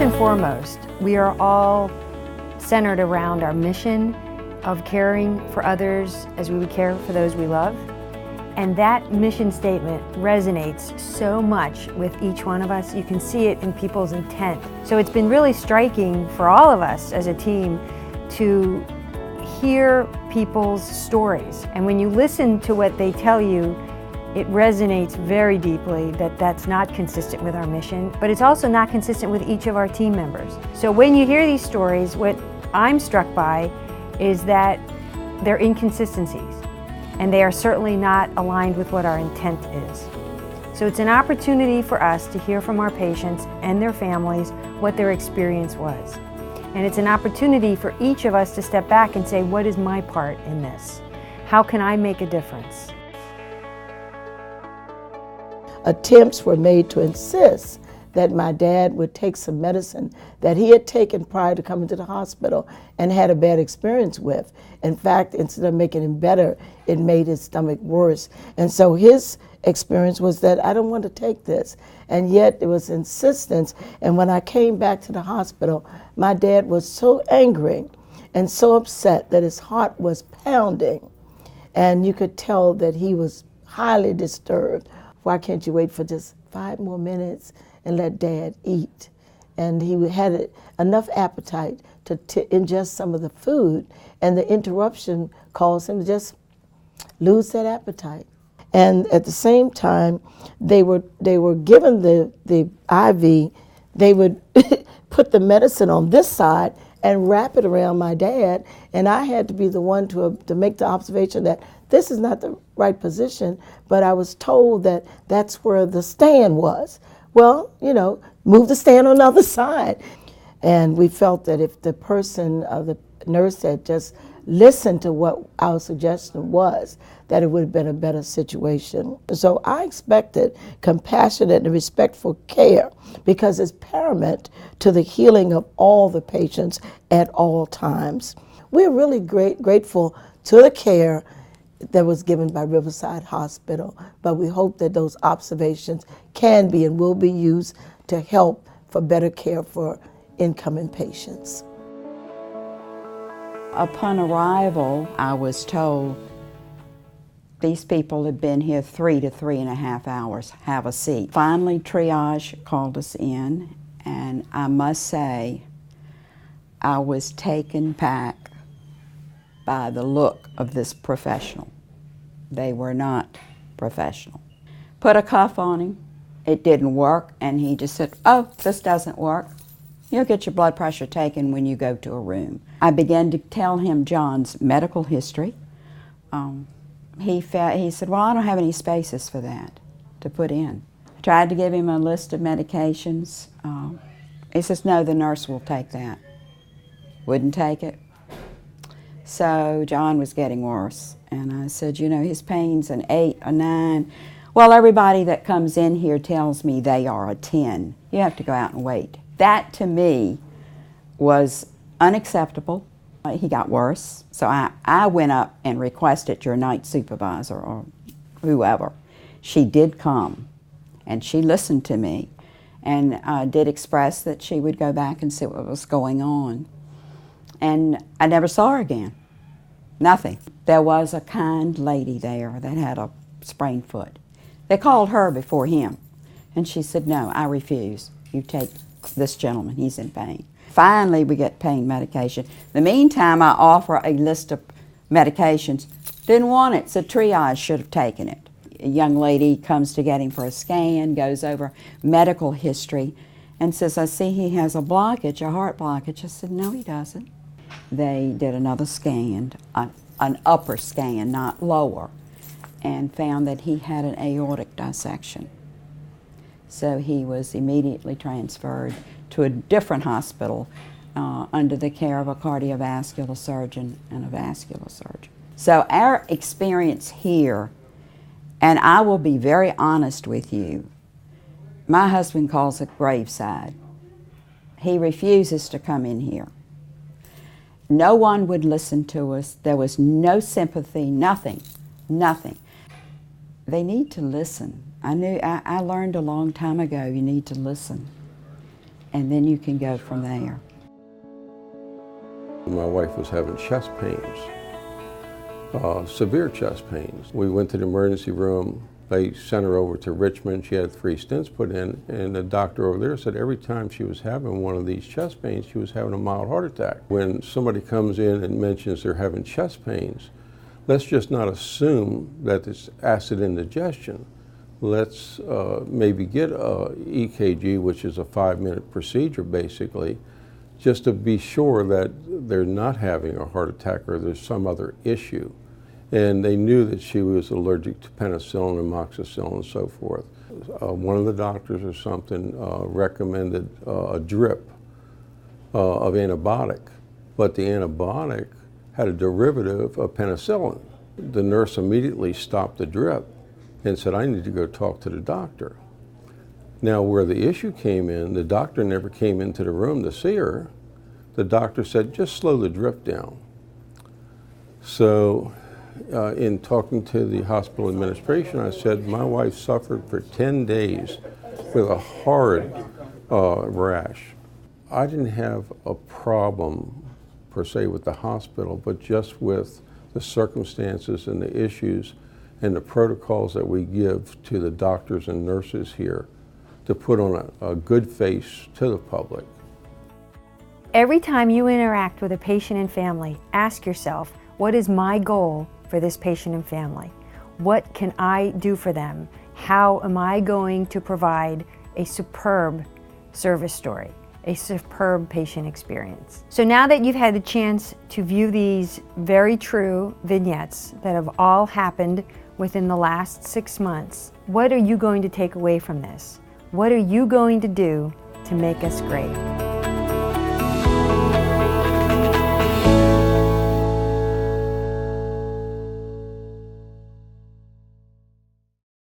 and foremost, we are all centered around our mission of caring for others as we would care for those we love. And that mission statement resonates so much with each one of us. You can see it in people's intent. So it's been really striking for all of us as a team to hear people's stories. And when you listen to what they tell you, it resonates very deeply that that's not consistent with our mission, but it's also not consistent with each of our team members. So when you hear these stories, what I'm struck by is that they're inconsistencies, and they are certainly not aligned with what our intent is. So it's an opportunity for us to hear from our patients and their families what their experience was. And it's an opportunity for each of us to step back and say, what is my part in this? How can I make a difference? Attempts were made to insist that my dad would take some medicine that he had taken prior to coming to the hospital and had a bad experience with. In fact, instead of making him better, it made his stomach worse. And so his experience was that I don't want to take this. And yet there was insistence. And when I came back to the hospital, my dad was so angry and so upset that his heart was pounding. And you could tell that he was highly disturbed. Why can't you wait for just 5 more minutes and let Dad eat? And he had enough appetite to ingest some of the food, and the interruption caused him to just lose that appetite. And at the same time, they were given the IV. They would put the medicine on this side and wrap it around my dad, and I had to be the one to make the observation that this is not the right position, but I was told that that's where the stand was. Well, move the stand on the other side. And we felt that if the nurse had just listened to what our suggestion was, that it would have been a better situation. So I expected compassionate and respectful care because it's paramount to the healing of all the patients at all times. We're really grateful to the care that was given by Riverside Hospital, but we hope that those observations can be and will be used to help for better care for incoming patients. Upon arrival, I was told these people had been here 3 to 3.5 hours. Have a seat. Finally, triage called us in, and I must say, I was taken back by the look of this professional. They were not professional. Put a cuff on him. It didn't work, and he just said, "Oh, this doesn't work. You'll get your blood pressure taken when you go to a room." I began to tell him John's medical history. He said, "Well, I don't have any spaces for that to put in." I tried to give him a list of medications. He says, "No, the nurse will take that." Wouldn't take it. So John was getting worse, and I said, his pain's an 8, a 9. Well, everybody that comes in here tells me they are a 10. You have to go out and wait. That, to me, was unacceptable. He got worse, so I went up and requested your night supervisor or whoever. She did come, and she listened to me, and did express that she would go back and see what was going on. And I never saw her again. Nothing. There was a kind lady there that had a sprained foot. They called her before him, and she said, "No, I refuse. You take this gentleman, he's in pain." Finally, we get pain medication. In the meantime, I offer a list of medications. Didn't want it, so triage should have taken it. A young lady comes to get him for a scan, goes over medical history, and says, "I see he has a blockage, a heart blockage." I said, "No, he doesn't." They did another scan, an upper scan, not lower, and found that he had an aortic dissection. So he was immediately transferred to a different hospital under the care of a cardiovascular surgeon and a vascular surgeon. So our experience here, and I will be very honest with you, my husband calls it graveside. He refuses to come in here. No one would listen to us. There was no sympathy, nothing. They need to listen. I learned a long time ago you need to listen. and then you can go from there. My wife was having chest pains, severe chest pains. We went to the emergency room. They sent her over to Richmond. She had 3 stents put in, and the doctor over there said every time she was having one of these chest pains, she was having a mild heart attack. When somebody comes in and mentions they're having chest pains, let's just not assume that it's acid indigestion. Let's maybe get a EKG, which is a 5-minute procedure basically, just to be sure that they're not having a heart attack or there's some other issue. And they knew that she was allergic to penicillin, amoxicillin, and so forth. One of the doctors or something recommended a drip of antibiotic, but the antibiotic had a derivative of penicillin. The nurse immediately stopped the drip and said, I need to go talk to the doctor. Now, where the issue came in, the doctor never came into the room to see her. The doctor said, just slow the drip down. So, in talking to the hospital administration, I said, my wife suffered for 10 days with a horrid rash. I didn't have a problem, per se, with the hospital, but just with the circumstances and the issues and the protocols that we give to the doctors and nurses here to put on a good face to the public. Every time you interact with a patient and family, ask yourself, what is my goal for this patient and family? What can I do for them? How am I going to provide a superb service story, a superb patient experience? So now that you've had the chance to view these very true vignettes that have all happened within the last 6 months, what are you going to take away from this? What are you going to do to make us great?